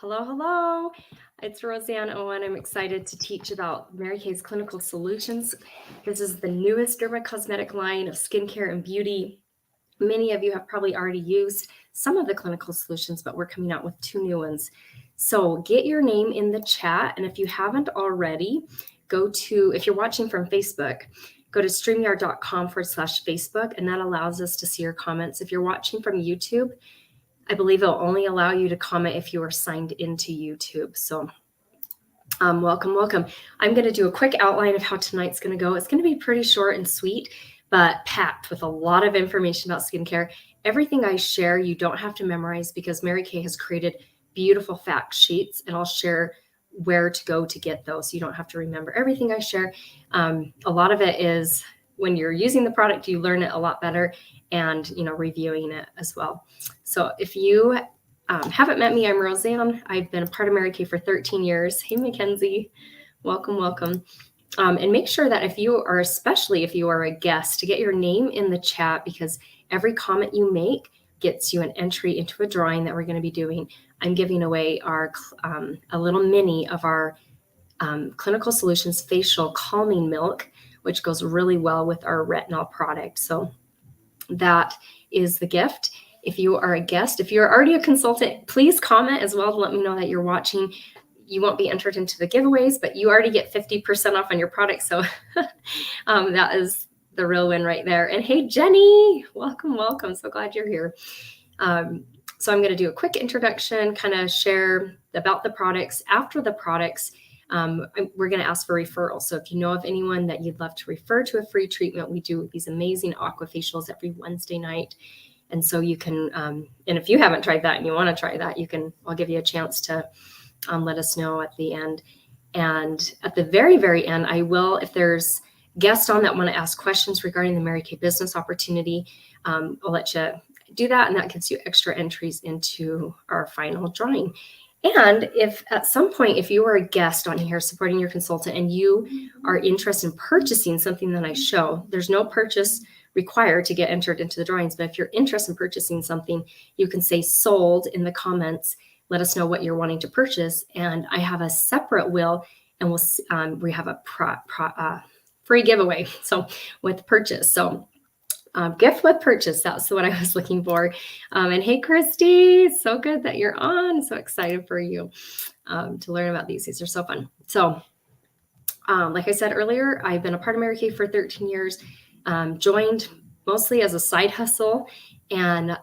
Hello, hello. It's Roseanne Owen. I'm excited to teach about Mary Kay's Clinical Solutions. This is the newest dermacosmetic line of skincare and beauty. Many of you have probably already used some of the clinical solutions, but we're coming out with 2 new ones. So get your name in the chat. And if you haven't already, if you're watching from Facebook, go to streamyard.com/Facebook, and that allows us to see your comments. If you're watching from YouTube, I believe it'll only allow you to comment if you are signed into YouTube. So welcome, welcome. I'm going to do a quick outline of how tonight's going to go. It's going to be pretty short and sweet, but packed with a lot of information about skincare. Everything I share, you don't have to memorize because Mary Kay has created beautiful fact sheets, and I'll share where to go to get those. You don't have to remember everything I share. A lot of it is when you're using the product, you learn it a lot better, and reviewing it as well. So if you haven't met me, I'm Roseanne. I've been a part of Mary Kay for 13 years. Hey, Mackenzie, welcome, welcome. And make sure that especially if you are a guest, to get your name in the chat, because every comment you make gets you an entry into a drawing that we're going to be doing. I'm giving away a little mini of our Clinical Solutions Facial Calming Milk, which goes really well with our retinol product. So that is the gift. If you are a guest, if you're already a consultant, please comment as well to let me know that you're watching. You won't be entered into the giveaways, but you already get 50% off on your product. So that is the real win right there. And hey, Jenny, welcome, welcome. So glad you're here. So I'm going to do a quick introduction, kind of share about the products. After the products, we're going to ask for referrals. So if you know of anyone that you'd love to refer to a free treatment, we do these amazing aqua facials every Wednesday night. And so you can, and if you haven't tried that and you want to try that, I'll give you a chance to let us know at the end. And at the very, very end, if there's guests on that want to ask questions regarding the Mary Kay business opportunity, I'll let you do that. And that gives you extra entries into our final drawing. And if at some point, if you are a guest on here supporting your consultant and you are interested in purchasing something that I show, there's no purchase required to get entered into the drawings. But if you're interested in purchasing something, you can say sold in the comments. Let us know what you're wanting to purchase. And I have a separate will, and we have a free giveaway. So with purchase. So gift with purchase, that's what I was looking for. And hey, Christy, so good that you're on. So excited for you to learn about these. These are so fun. So like I said earlier, I've been a part of Mary Kay for 13 years, joined mostly as a side hustle. And,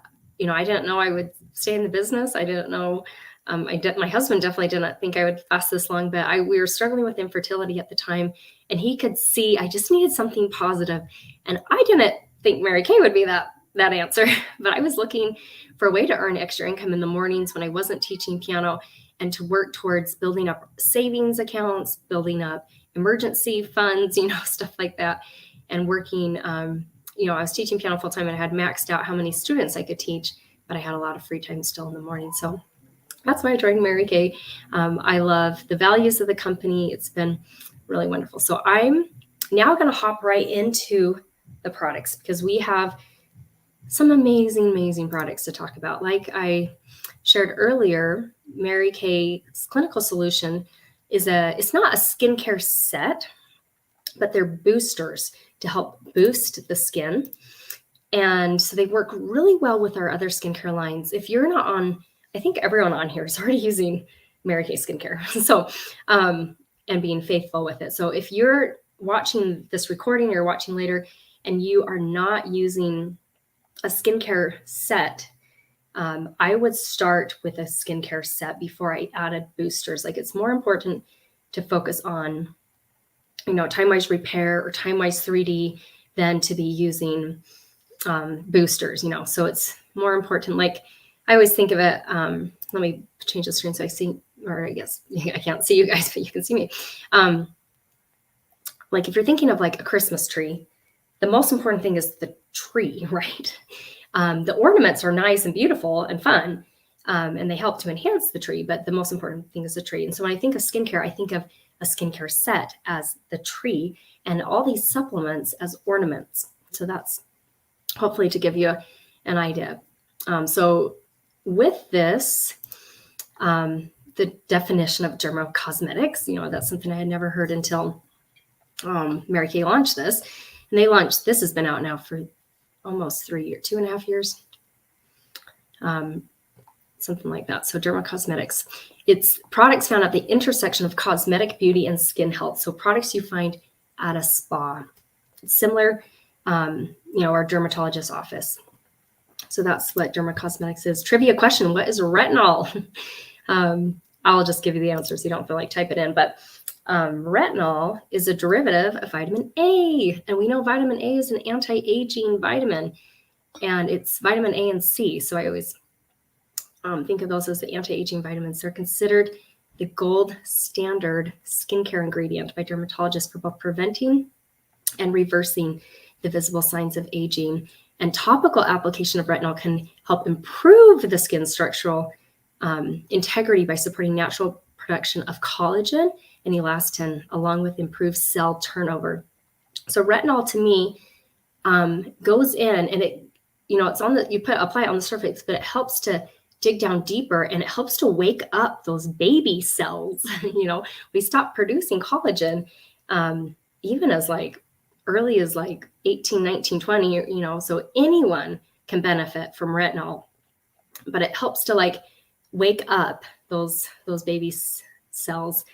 I didn't know I would stay in the business. I didn't know, my husband definitely didn't think I would last this long, but we were struggling with infertility at the time, and he could see I just needed something positive. And I didn't think Mary Kay would be that answer, but I was looking for a way to earn extra income in the mornings when I wasn't teaching piano, and to work towards building up savings accounts, building up emergency funds, stuff like that. And working, I was teaching piano full time, and I had maxed out how many students I could teach, but I had a lot of free time still in the morning. So that's why I joined Mary Kay. I love the values of the company. It's been really wonderful. So I'm now going to hop right into the products, because we have some amazing, amazing products to talk about. Like I shared earlier, Mary Kay's Clinical Solution it's not a skincare set, but they're boosters to help boost the skin. And so they work really well with our other skincare lines. If you're not on, I think everyone on here is already using Mary Kay skincare. So, and being faithful with it. So if you're watching this recording or watching later and you are not using a skincare set, I would start with a skincare set before I added boosters. Like, it's more important to focus on, time-wise repair or time-wise 3D than to be using boosters, So it's more important. Like, I always think of it, let me change the screen so I see, or I guess I can't see you guys, but you can see me. Like, if you're thinking of like a Christmas tree, the most important thing is the tree, right? The ornaments are nice and beautiful and fun, and they help to enhance the tree, but the most important thing is the tree. And so when I think of skincare, I think of a skincare set as the tree, and all these supplements as ornaments. So that's hopefully to give you an idea. So with this, the definition of dermocosmetics. That's something I had never heard until Mary Kay launched this. And this has been out now for almost 3 years, 2.5 years. Something like that. So dermocosmetics, it's products found at the intersection of cosmetic beauty and skin health. So products you find at a spa, similar, our dermatologist's office. So that's what dermocosmetics is. Trivia question: what is retinol? I'll just give you the answer so you don't feel like type it in. But retinol is a derivative of vitamin A, and we know vitamin A is an anti-aging vitamin, and it's vitamin A and C. So I always think of those as the anti-aging vitamins. They're considered the gold standard skincare ingredient by dermatologists for both preventing and reversing the visible signs of aging. And topical application of retinol can help improve the skin structural integrity by supporting natural production of collagen and elastin, along with improved cell turnover. So retinol to me goes in, and it's on apply it on the surface, but it helps to dig down deeper, and it helps to wake up those baby cells. We stop producing collagen even as early as 18, 19, 20, so anyone can benefit from retinol, but it helps to wake up those baby cells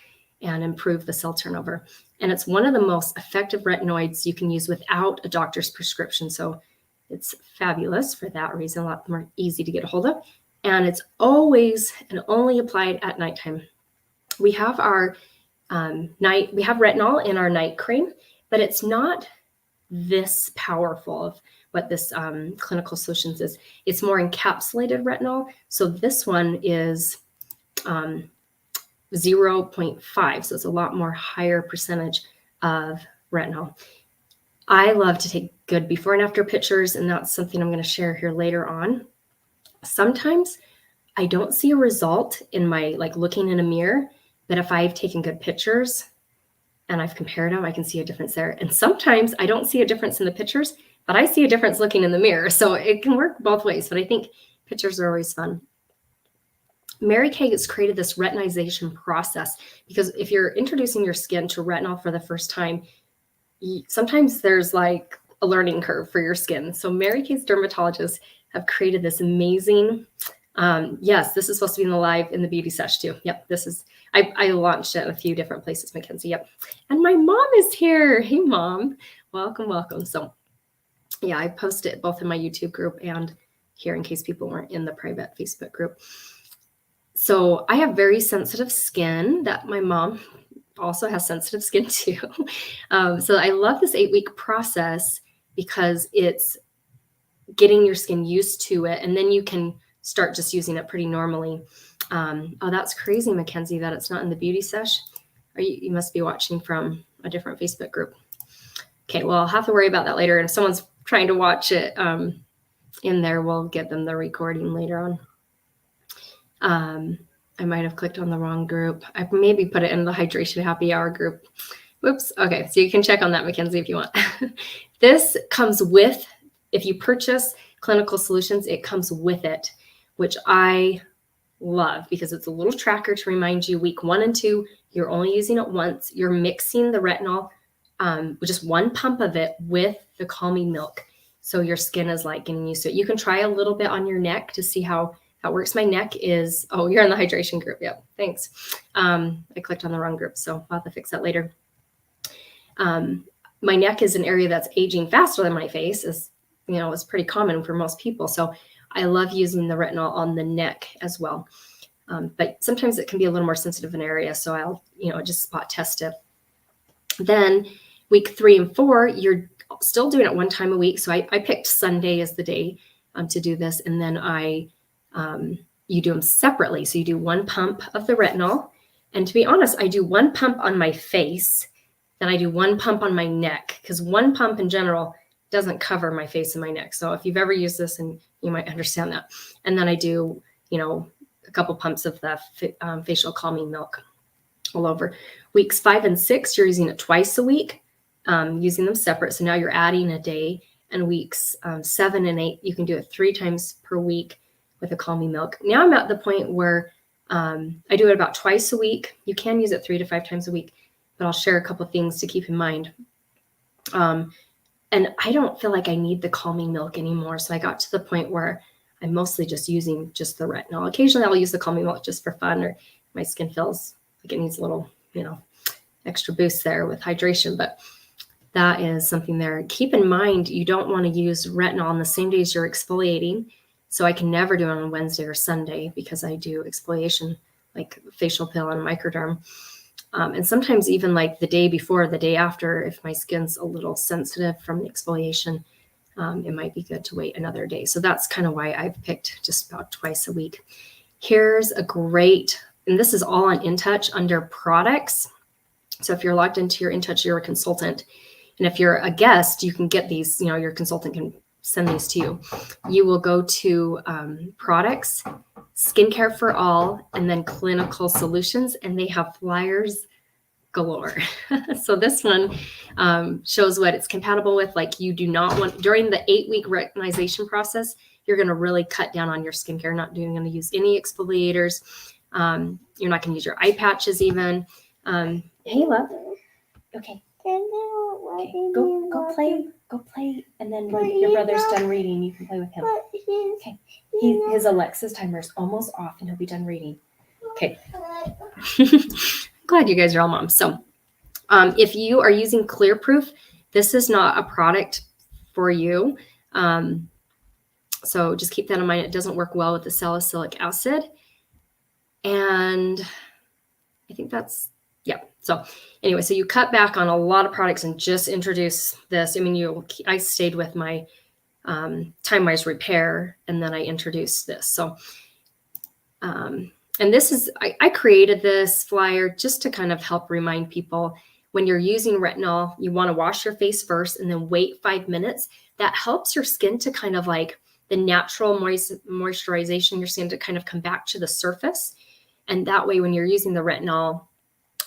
and improve the cell turnover. And it's one of the most effective retinoids you can use without a doctor's prescription. So it's fabulous for that reason, a lot more easy to get a hold of. And it's always and only applied at nighttime. We have our we have retinol in our night cream, but it's not this powerful of what this Clinical Solutions is. It's more encapsulated retinol. So this one is 0.5. So it's a lot more higher percentage of retinol. I love to take good before and after pictures, and that's something I'm going to share here later on. Sometimes I don't see a result in my looking in a mirror, but if I've taken good pictures and I've compared them, I can see a difference there. And sometimes I don't see a difference in the pictures, but I see a difference looking in the mirror. So it can work both ways, but I think pictures are always fun. Mary Kay has created this retinization process because if you're introducing your skin to retinol for the first time, sometimes there's a learning curve for your skin. So Mary Kay's dermatologists have created this amazing, yes, this is supposed to be in the beauty sesh too. Yep, I launched it in a few different places, Mackenzie. Yep. And my mom is here. Hey, Mom. Welcome, welcome. So yeah, I post it both in my YouTube group and here in case people weren't in the private Facebook group. So I have very sensitive skin that my mom also has sensitive skin too. So I love this 8-week process because it's getting your skin used to it, and then you can start just using it pretty normally. Oh, that's crazy, Mackenzie, that it's not in the beauty sesh. You must be watching from a different Facebook group. Okay, well, I'll have to worry about that later. And if someone's trying to watch it in there, we'll get them the recording later on. I might have clicked on the wrong group. I maybe put it in the Hydration Happy Hour group. Whoops. Okay, so you can check on that, Mackenzie, if you want. This comes with, if you purchase Clinical Solutions, it comes with it, which I love because it's a little tracker to remind you week 1 and 2, you're only using it once. You're mixing the retinol with just 1 pump of it with the calming milk. So your skin is getting used to it. You can try a little bit on your neck to see how that works. My neck is, oh, you're in the hydration group. Yep, thanks. I clicked on the wrong group, so I'll have to fix that later. My neck is an area that's aging faster than my face, is it's pretty common for most people. So I love using the retinol on the neck as well. But sometimes it can be a little more sensitive an area. So I'll, just spot test it. Then week 3 and 4, you're still doing it 1 time a week. So I picked Sunday as the day to do this. And then you do them separately. So you do 1 pump of the retinol. And to be honest, I do 1 pump on my face. Then I do 1 pump on my neck, because 1 pump in general doesn't cover my face and my neck. So if you've ever used this, and you might understand that. And then I do, a couple pumps of the facial calming milk all over. Weeks 5 and 6, you're using it twice a week, using them separate. So now you're adding a day. And weeks 7 and 8, you can do it 3 times per week with a calming milk. Now I'm at the point where I do it about twice a week. You can use it 3 to 5 times a week, but I'll share a couple things to keep in mind. And I don't feel like I need the calming milk anymore. So I got to the point where I'm mostly just using just the retinol. Occasionally I'll use the calming milk just for fun, or my skin feels like it needs a little, extra boost there with hydration. But that is something there. Keep in mind, you don't want to use retinol on the same days you're exfoliating. So I can never do it on Wednesday or Sunday because I do exfoliation, like facial peel and microderm. And sometimes even like the day before, the day after, if my skin's a little sensitive from the exfoliation, it might be good to wait another day. So that's kind of why I've picked just about twice a week. Here's a great, and this is all on InTouch under products. So if you're logged into your InTouch, you're a consultant. And if you're a guest, you can get these, your consultant can send these to you. You will go to products, skincare for all, and then clinical solutions, and they have flyers galore. So this one shows what it's compatible with. Like, you do not want, during the 8-week retinization process, you're going to really cut down on your skincare, not going to use any exfoliators. You're not going to use your eye patches even. Hey, love. Okay. Okay, go play, and then when your brother's done reading, you can play with him. Okay, his Alexa's timer is almost off, and he'll be done reading. Okay. Glad you guys are all moms. So, if you are using Clearproof, this is not a product for you. So just keep that in mind. It doesn't work well with the salicylic acid, and I think that's. Yeah. So anyway, so you cut back on a lot of products and just introduce this. I mean, I stayed with my Time-Wise Repair, and then I introduced this. So, and this is, I created this flyer just to kind of help remind people, when you're using retinol, you want to wash your face first and then wait 5 minutes. That helps your skin to kind of like the natural moisturization, your skin to kind of come back to the surface. And that way, when you're using the retinol,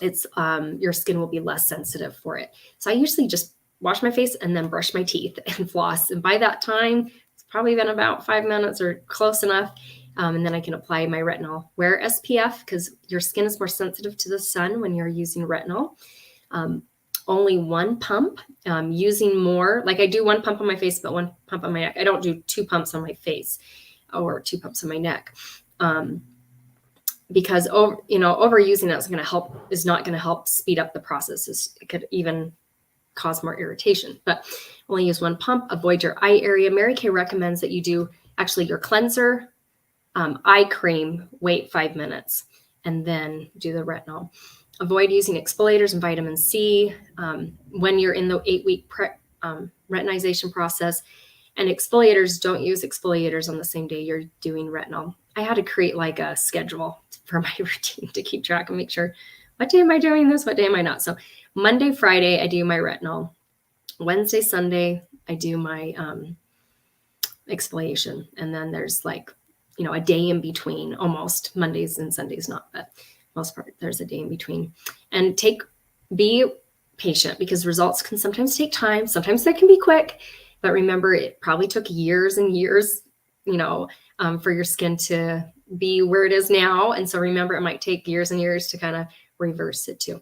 it's your skin will be less sensitive for it. So I usually just wash my face and then brush my teeth and floss. And by that time, it's probably been about 5 minutes or close enough. And then I can apply my retinol. Wear SPF because your skin is more sensitive to the sun when you're using retinol. Only one pump, using more, like I do 1 pump on my face, but 1 pump on my neck. I don't do 2 pumps on my face or 2 pumps on my neck. Because overusing it is not going to help speed up the process. It could even cause more irritation. But only use 1 pump. Avoid your eye area. Mary Kay recommends that you do actually your cleanser, eye cream, wait 5 minutes, and then do the retinol. Avoid using exfoliators and vitamin C when you're in the 8-week retinization process. And exfoliators, don't use exfoliators on the same day you're doing retinol. I had to create like a schedule for my routine to keep track and make sure, what day am I doing this? What day am I not? So Monday, Friday, I do my retinol. Wednesday, Sunday, I do my exfoliation. And then there's like, a day in between, almost. Mondays and Sundays not, but most part there's a day in between. And be patient, because results can sometimes take time. Sometimes they can be quick, but remember, it probably took years and years, for your skin to be where it is now. And so remember, it might take years and years to kind of reverse it too.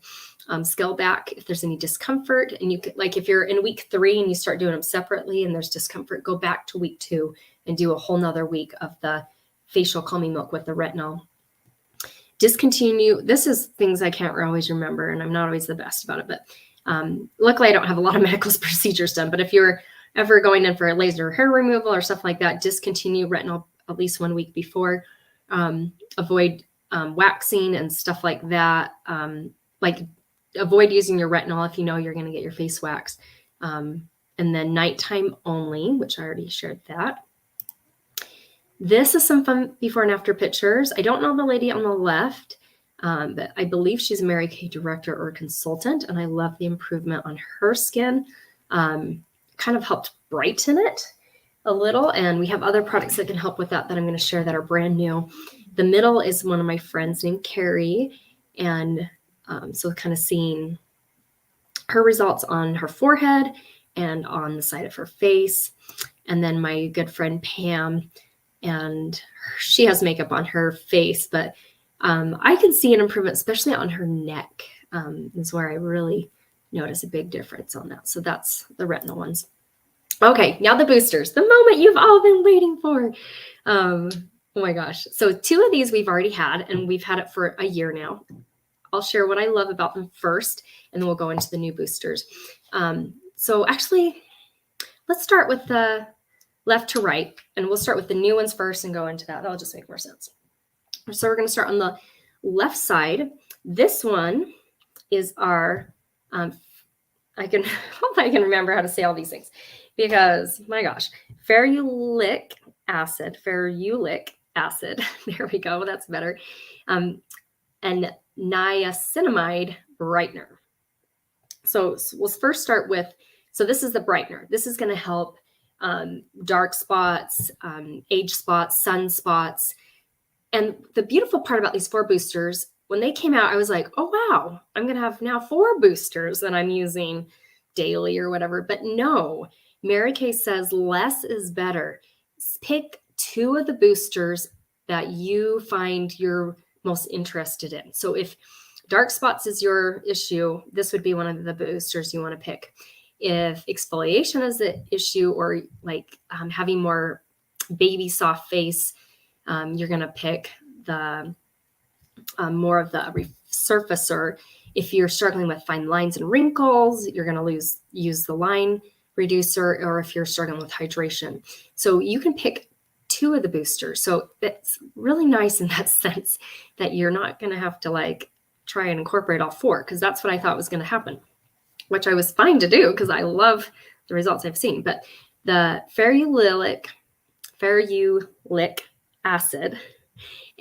Scale back if there's any discomfort. And you could, like, if you're in week 3 and you start doing them separately and there's discomfort, go back to week 2 and do a whole nother week of the facial calming milk with the retinol. Discontinue. This is things I can't always remember, and I'm not always the best about it, but luckily I don't have a lot of medical procedures done. But if you're ever going in for a laser hair removal or stuff like that, discontinue retinol at least 1 week before. Avoid waxing and stuff like that. Avoid using your retinol if you know you're going to get your face waxed. And then nighttime only, which I already shared that. This is some fun before and after pictures. I don't know the lady on the left, but I believe she's a Mary Kay director or consultant, and I love the improvement on her skin. Kind of helped brighten it a little, and we have other products that can help with that I'm going to share that are brand new. The middle is one of my friends named Carrie, and so kind of seeing her results on her forehead and on the side of her face. And then my good friend Pam, and she has makeup on her face, but I can see an improvement, especially on her neck, is where I really notice a big difference on that. So that's the retinol ones. Okay, now the boosters, the moment you've all been waiting for. Oh my gosh. So 2 of these we've already had, and we've had it for a year now. I'll share what I love about them first, and then we'll go into the new boosters. So actually, let's start with the left to right, and we'll start with the new ones first and go into that. That'll just make more sense. So we're going to start on the left side. This one is our, I hope I can remember how to say all these things because my gosh, ferulic acid. There we go. That's better. And niacinamide brightener. So we'll first start with, so this is the brightener. This is going to help dark spots, age spots, sunspots. And the beautiful part about these 4 boosters, when they came out, I was like, oh, wow, I'm going to have now 4 boosters that I'm using daily or whatever. But no, Mary Kay says less is better. Pick 2 of the boosters that you find you're most interested in. So if dark spots is your issue, this would be one of the boosters you want to pick. If exfoliation is the issue, or like having more baby soft face, you're going to pick the more of the resurfacer. If you're struggling with fine lines and wrinkles, you're going to use the line reducer, or if you're struggling with hydration. So you can pick 2 of the boosters. So it's really nice in that sense that you're not going to have to like try and incorporate all 4, because that's what I thought was going to happen, which I was fine to do because I love the results I've seen. But the ferulic acid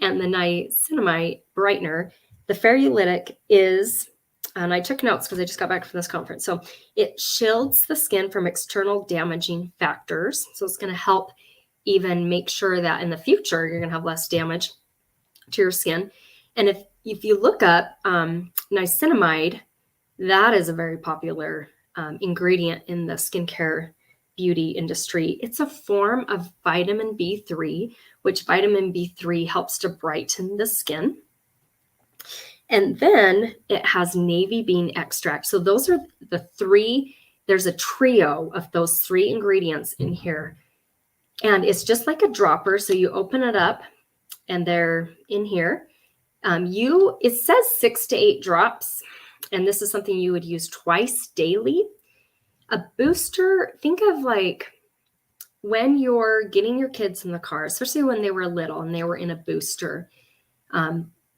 and the niacinamide brightener, the ferulic is, and I took notes because I just got back from this conference. So it shields the skin from external damaging factors. So it's going to help even make sure that in the future, you're going to have less damage to your skin. And if you look up niacinamide, that is a very popular ingredient in the skincare beauty industry. It's a form of vitamin B3, which vitamin B3 helps to brighten the skin. And then it has navy bean extract. So those are the 3, there's a trio of those 3 ingredients in here. And it's just like a dropper. So you open it up and they're in here. It says 6 to 8 drops. And this is something you would use twice daily. A booster, think of like when you're getting your kids in the car, especially when they were little and they were in a booster.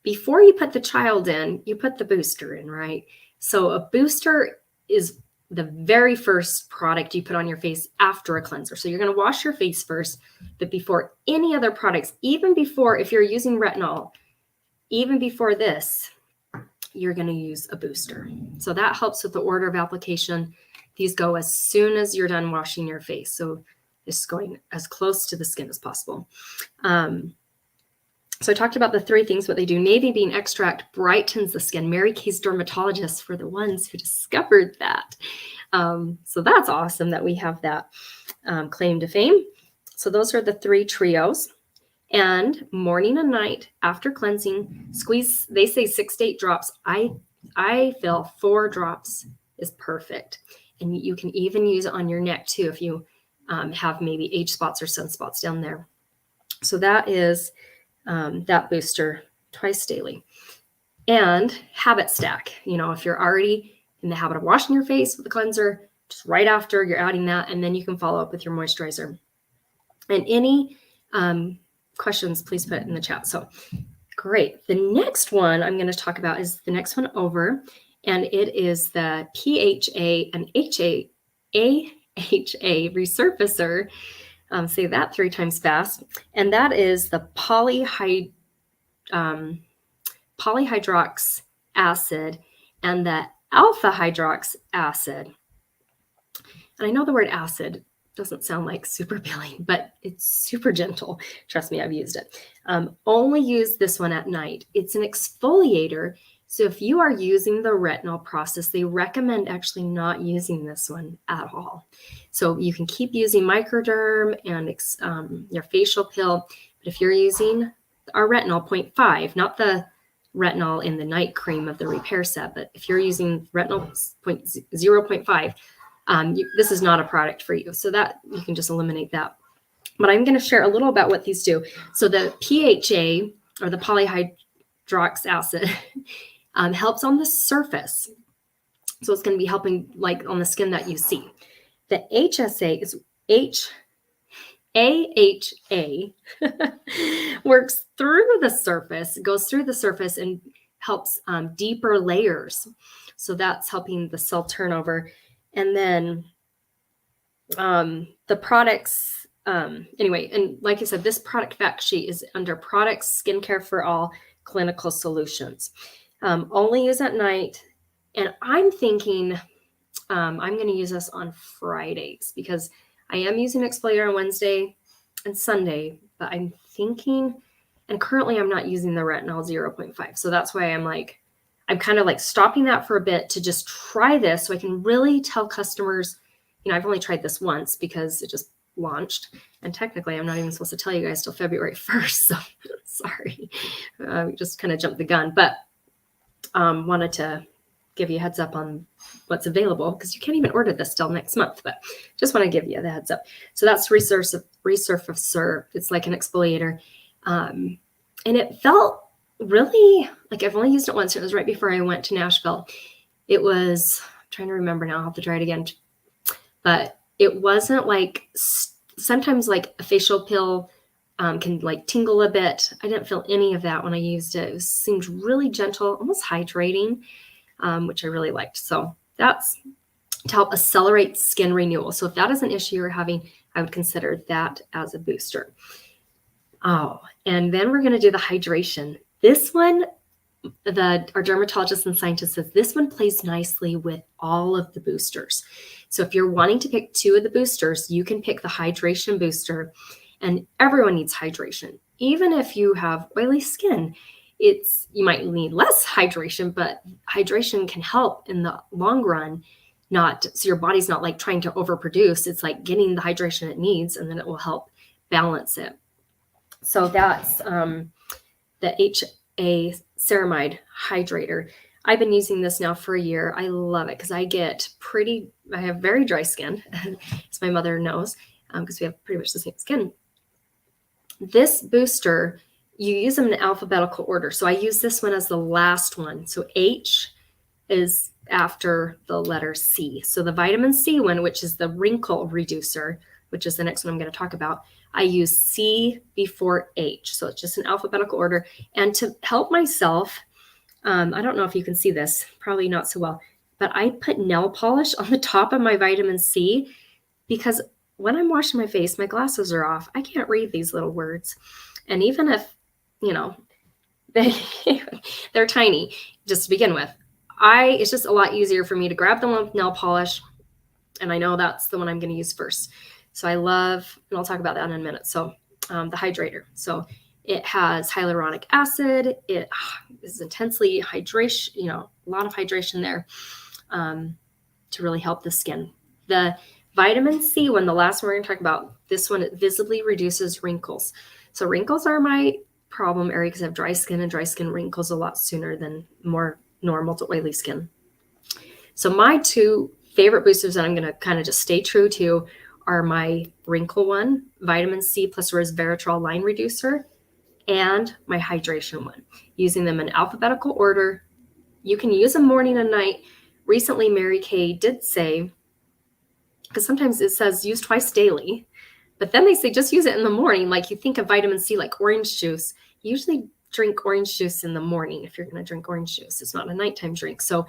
Before you put the child in, you put the booster in, right? So a booster is the very first product you put on your face after a cleanser. So you're going to wash your face first, but before any other products, even before, if you're using retinol, even before this, you're going to use a booster. So that helps with the order of application. These go as soon as you're done washing your face. So it's going as close to the skin as possible. So I talked about the 3 things, what they do. Navy bean extract brightens the skin. Mary Kay's dermatologists were the ones who discovered that. So that's awesome that we have that claim to fame. So those are the 3 trios. And morning and night after cleansing, squeeze, they say 6 to 8 drops. I feel 4 drops is perfect. And you can even use it on your neck too if you have maybe age spots or sunspots down there. So that is that booster twice daily. And habit stack. If you're already in the habit of washing your face with a cleanser, just right after you're adding that, and then you can follow up with your moisturizer. And any questions, please put it in the chat. So great. The next one I'm going to talk about is the next one over, and it is the PHA and AHA resurfacer. Say that 3 times fast. And that is the polyhydrox acid and the alpha hydrox acid. And I know the word acid doesn't sound like super appealing, but it's super gentle. Trust me, I've used it. Only use this one at night. It's an exfoliator. So if you are using the retinol process, they recommend actually not using this one at all. So you can keep using microderm and your facial pill. But if you're using our retinol 0.5, not the retinol in the night cream of the repair set, but if you're using retinol 0.5, this is not a product for you. So that you can just eliminate that. But I'm going to share a little about what these do. So the PHA, or the polyhydrox acid, helps on the surface. So it's going to be helping like on the skin that you see. The HSA is AHA works through the surface, goes through the surface and helps deeper layers. So that's helping the cell turnover. And then the products, anyway, and like I said, this product fact sheet is under Products Skincare for All Clinical Solutions. Only use at night. And I'm thinking I'm going to use this on Fridays because I am using exfoliator on Wednesday and Sunday, but I'm thinking, and currently I'm not using the retinol 0.5. So that's why I'm kind of like stopping that for a bit to just try this so I can really tell customers, I've only tried this once because it just launched. And technically I'm not even supposed to tell you guys till February 1st. So sorry, just kind of jumped the gun, but wanted to give you a heads up on what's available because you can't even order this till next month, but just want to give you the heads up. So that's Resurfacer. It's like an exfoliator. And it felt really like I've only used it once. It was right before I went to Nashville. It was, I'm trying to remember now, I'll have to try it again, but it wasn't like sometimes like a facial pill can like tingle a bit. I didn't feel any of that when I used it. It seemed really gentle, almost hydrating. Which I really liked. So that's to help accelerate skin renewal. So if that is an issue you're having, I would consider that as a booster. Oh, and then we're going to do the hydration. This one, our dermatologist and scientist says this one plays nicely with all of the boosters. So if you're wanting to pick 2 of the boosters, you can pick the hydration booster, and everyone needs hydration. Even if you have oily skin, you might need less hydration, but hydration can help in the long run, so your body's not like trying to overproduce. It's like getting the hydration it needs, and then it will help balance it. So that's the HA ceramide hydrator. I've been using this now for a year. I love it because I have very dry skin, as my mother knows, because we have pretty much the same skin. This booster, you use them in alphabetical order. So I use this one as the last one. So H is after the letter C. So the vitamin C one, which is the wrinkle reducer, which is the next one I'm going to talk about, I use C before H. So it's just in alphabetical order. And to help myself, I don't know if you can see this, probably not so well, but I put nail polish on the top of my vitamin C because when I'm washing my face, my glasses are off. I can't read these little words. And even if they're tiny just to begin with, it's just a lot easier for me to grab the one with nail polish. And I know that's the one I'm going to use first. So I love, and I'll talk about that in a minute. So the hydrator. So it has hyaluronic acid. It is intensely hydration, a lot of hydration there to really help the skin. The vitamin C one, the last one we're going to talk about, this one, it visibly reduces wrinkles. So wrinkles are my problem area because I have dry skin, and dry skin wrinkles a lot sooner than more normal to oily skin. So my 2 favorite boosters that I'm going to kind of just stay true to are my wrinkle one, vitamin C plus resveratrol line reducer, and my hydration one. Using them in alphabetical order. You can use them morning and night. Recently, Mary Kay did say, because sometimes it says use twice daily, but then they say just use it in the morning. Like you think of vitamin C like orange juice. You usually drink orange juice in the morning if you're going to drink orange juice. It's not a nighttime drink. So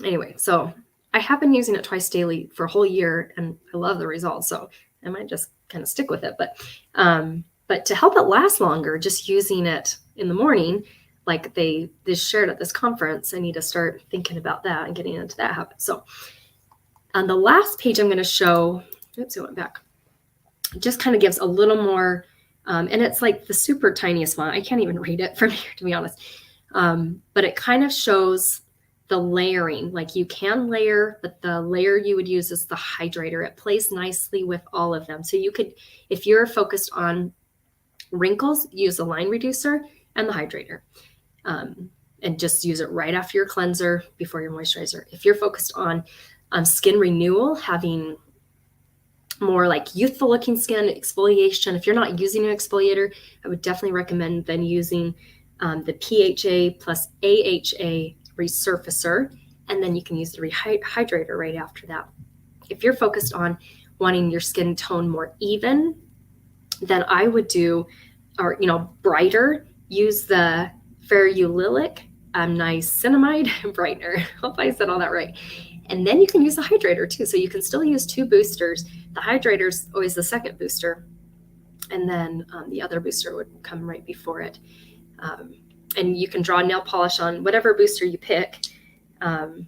anyway, so I have been using it twice daily for a whole year, and I love the results. So I might just kind of stick with it. But to help it last longer, just using it in the morning, like they shared at this conference, I need to start thinking about that and getting into that habit. So on the last page I'm going to show, oops, it went back. It just kind of gives a little more, and it's like the super tiniest one. I can't even read it from here, to be honest. But it kind of shows the layering. Like you can layer, but the layer you would use is the hydrator. It plays nicely with all of them. So you could, if you're focused on Wrinkles, use the line reducer and the hydrator. And just use it right after your cleanser before your moisturizer. If you're focused on skin renewal, having more like youthful looking skin, exfoliation, if you're not using an exfoliator, I would definitely recommend then using the PHA plus AHA resurfacer, and then you can use the rehydrator right after that. If you're focused on wanting your skin tone more even, then I would do, or brighter, use the ferulic niacinamide brightener. Hope I said all that right. And then you can use the hydrator too. So you can still use 2 boosters. The hydrator's always the second booster, and then the other booster would come right before it. And you can draw nail polish on whatever booster you pick. And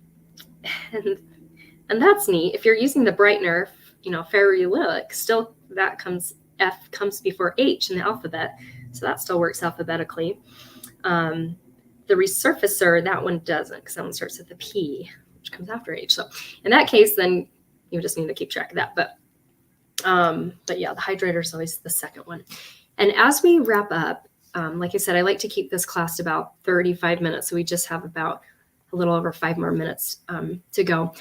that's neat. If you're using the brightener, ferulic, still that comes, F comes before H in the alphabet. So that still works alphabetically. The resurfacer, that one doesn't, because that one starts with a P, which comes after H. So in that case, then you just need to keep track of that. But yeah, the hydrator is always the second one. And as we wrap up, like I said, I like to keep this class to about 35 minutes. So we just have about a little over 5 more minutes to go.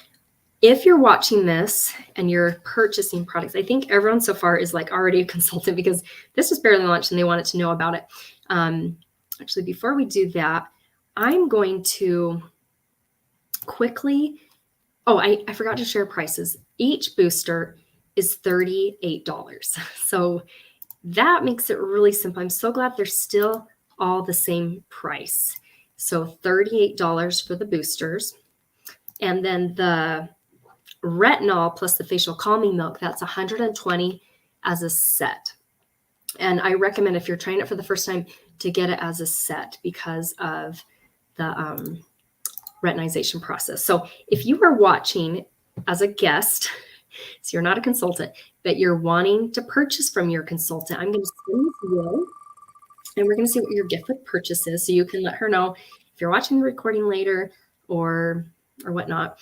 If you're watching this and you're purchasing products, I think everyone so far is like already a consultant, because this was barely launched and they wanted to know about it. Actually, before we do that, I'm going to quickly, I forgot to share prices. Each booster is $38. So that makes it really simple. I'm so glad they're still all the same price. So $38 for the boosters. And then the retinol plus the facial calming milk, that's $120 as a set. And I recommend, if you're trying it for the first time, to get it as a set because of the retinization process. So if you are watching as a guest, so you're not a consultant, but you're wanting to purchase from your consultant, I'm going to send this to you, and we're going to see what your gift with purchase is, so you can let her know if you're watching the recording later or whatnot.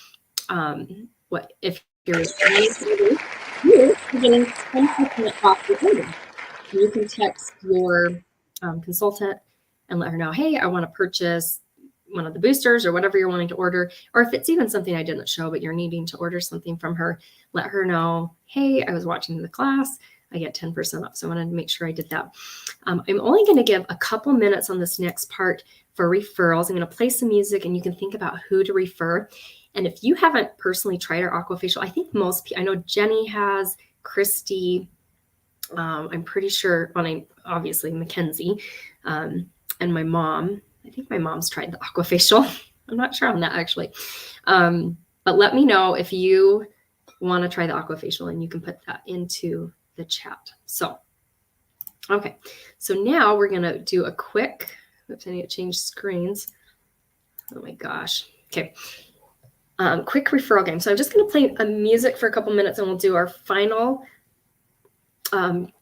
What if you're getting 10% off your order? You can text your consultant and let her know, hey, I want to purchase one of the boosters or whatever you're wanting to order. Or if it's even something I didn't show, but you're needing to order something from her, let her know, hey, I was watching the class, I get 10% off. So I wanted to make sure I did that. I'm only going to give a couple minutes on this next part for referrals. I'm going to play some music and you can think about who to refer. And if you haven't personally tried our aquafacial, I think most people, I know Jenny has, Christy, I'm pretty sure, obviously Mackenzie, and my mom. I think my mom's tried the aquafacial. I'm not sure on that actually. But let me know if you want to try the aquafacial, and you can put that into the chat. So, okay. So now we're going to do a quick, oops, I need to change screens. Oh my gosh. Okay. Quick referral game. So I'm just going to play a music for a couple minutes and we'll do our final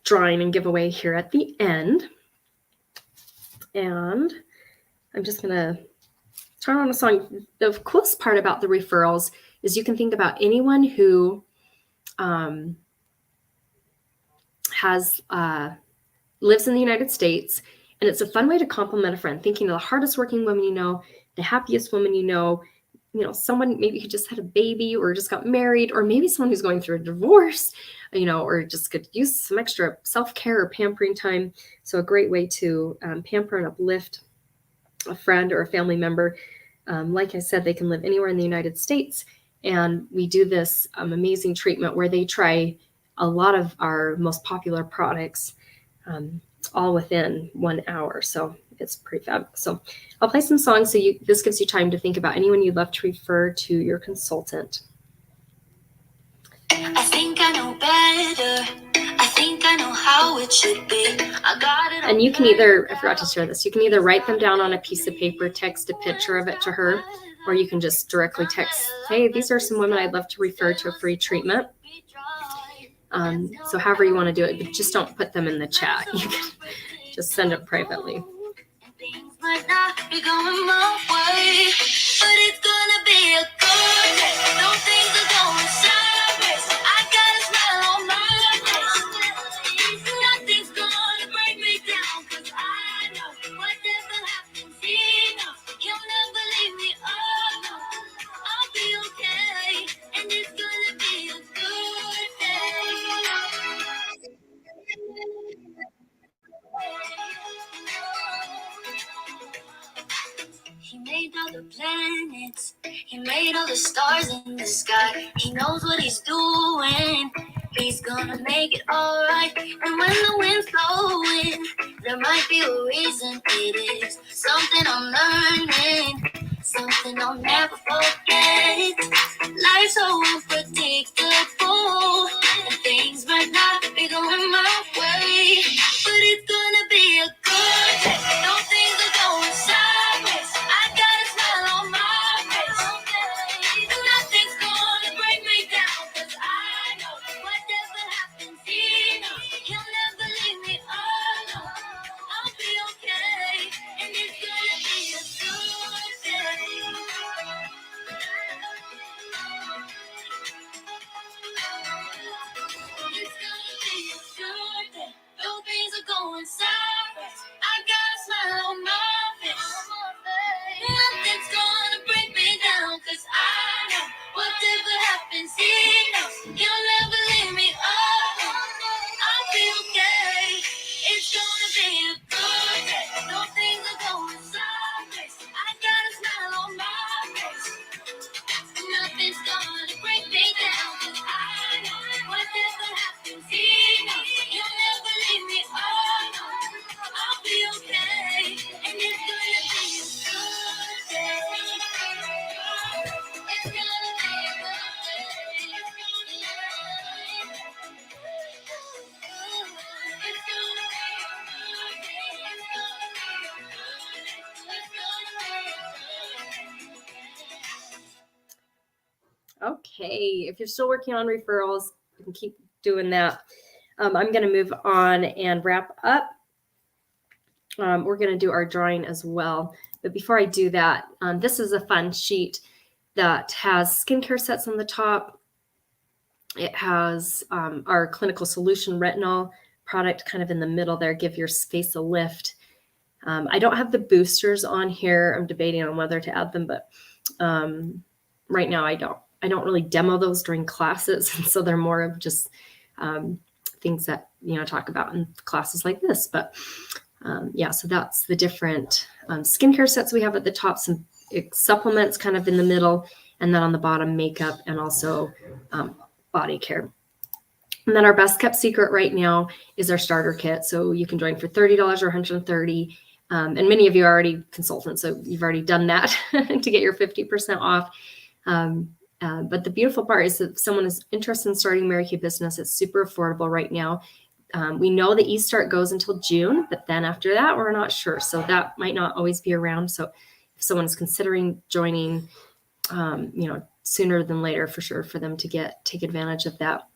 drawing and giveaway here at the end. And I'm just going to turn on a song. The coolest part about the referrals is you can think about anyone who lives in the United States, and it's a fun way to compliment a friend, thinking of the hardest working woman you know, the happiest woman you know, someone maybe who just had a baby or just got married, or maybe someone who's going through a divorce, or just could use some extra self-care or pampering time. So a great way to pamper and uplift a friend or a family member. Like I said, they can live anywhere in the United States. And we do this amazing treatment where they try a lot of our most popular products all within 1 hour. So it's pretty fab. So I'll play some songs. So this gives you time to think about anyone you'd love to refer to your consultant. I think I know better. I think I know how it should be. I got it. And you can either, I forgot to share this, you can either write them down on a piece of paper, text a picture of it to her, or you can just directly text, hey, these are some women I'd love to refer to a free treatment. So however you want to do it, but just don't put them in the chat. You can just send it privately. Things might not be going my way, but it's gonna be a good day. No things are going sideways. I got a smile on my face. Nothing's gonna break me down. made all the planets. He made all the stars in the sky. He knows what he's doing. He's gonna make it alright. And when the wind's blowing, there might be a reason. It is something I'm learning, something I'll never forget. Life's so unpredictable, and things might not be going my way, but it's gonna be a good day. No things are going sideways. I got a smile on my face. Nothing's gonna break me down, 'cause I know whatever happens, he knows he'll never leave me alone. I'll be okay, and it's gonna be a good day. It's gonna be a good day. Though things are going sideways, I got a smile on my face. Nothing's gonna break me down, 'cause I know whatever happens, he knows he'll never leave me alone. I'll be okay. It's gonna be a good day. Though things are going sideways, I got a smile on my face. Nothing's gonna break me down, 'cause I know whatever happens, he knows he'll never leave me alone. I'll be okay, and it's gonna be a good day. It's gonna be a good day. It's gonna be a good day. It's gonna be a good day. It's gonna be a good day. It's gonna be a good day. Okay, if you're still working on referrals, you can keep doing that. I'm going to move on and wrap up. We're going to do our drawing as well. But before I do that, this is a fun sheet that has skincare sets on the top. It has our clinical solution retinol product kind of in the middle there, give your face a lift. I don't have the boosters on here. I'm debating on whether to add them, but right now I don't really demo those during classes. And so they're more of just things that, talk about in classes like this. But yeah, so that's the different skincare sets we have at the top, some supplements kind of in the middle, and then on the bottom, makeup and also body care. And then our best kept secret right now is our starter kit. So you can join for $30 or $130. And many of you are already consultants, so you've already done that to get your 50% off. But the beautiful part is that if someone is interested in starting Mary Kay business, it's super affordable right now. We know the e-start goes until June, but then after that, we're not sure. So that might not always be around. So if someone is considering joining, sooner than later, for sure, for them to take advantage of that.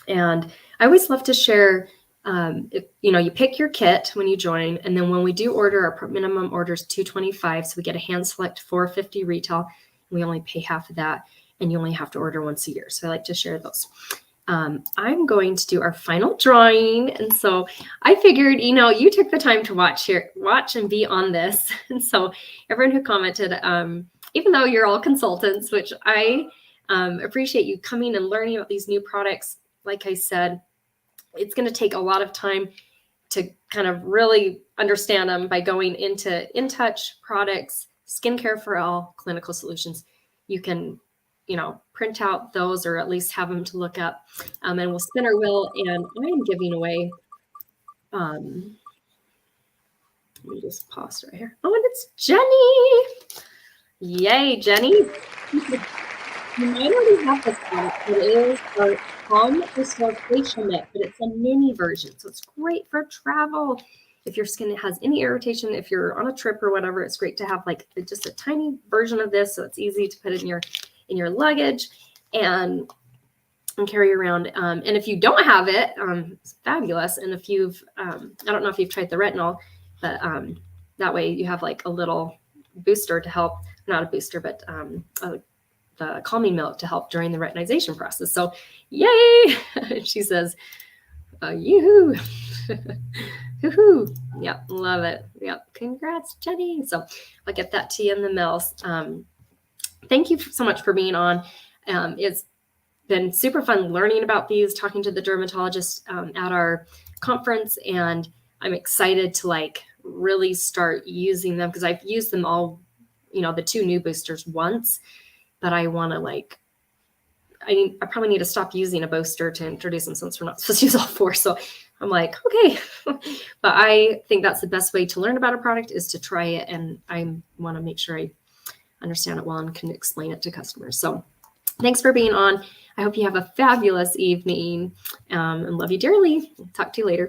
And I always love to share, you pick your kit when you join. And then when we do order, our minimum order is $225. So we get a hand select $450 retail. And we only pay half of that. And you only have to order once a year. So I like to share those. I'm going to do our final drawing. And so I figured, you took the time to watch and be on this. And so everyone who commented, even though you're all consultants, which I appreciate you coming and learning about these new products. Like I said, it's going to take a lot of time to kind of really understand them by going into InTouch products, skincare for all, clinical solutions. You can print out those or at least have them to look up. And we'll spin our wheel, and I am giving away, let me just pause right here. Oh, and it's Jenny. Yay, Jenny. You might already have this product. It is our Calm Restore Facial Mitt, but it's a mini version. So it's great for travel. If your skin has any irritation, if you're on a trip or whatever, it's great to have like just a tiny version of this. So it's easy to put it in your luggage and carry around. And if you don't have it, it's fabulous. And if you've, I don't know if you've tried the retinol, but that way you have like a little booster to help, not a booster, but the calming milk to help during the retinization process. So yay. She says, yoo-hoo. Hoo-hoo. Yep, love it. Yep, congrats, Jenny. So I'll get that to you in the mail. Thank you so much for being on. It's been super fun learning about these, talking to the dermatologist at our conference, and I'm excited to really start using them because I've used them all, the 2 new boosters once, but I want to I probably need to stop using a booster to introduce them since we're not supposed to use all 4. So I'm like, okay. But I think that's the best way to learn about a product is to try it. And I want to make sure I understand it well and can explain it to customers. So thanks for being on. I hope you have a fabulous evening and love you dearly. Talk to you later.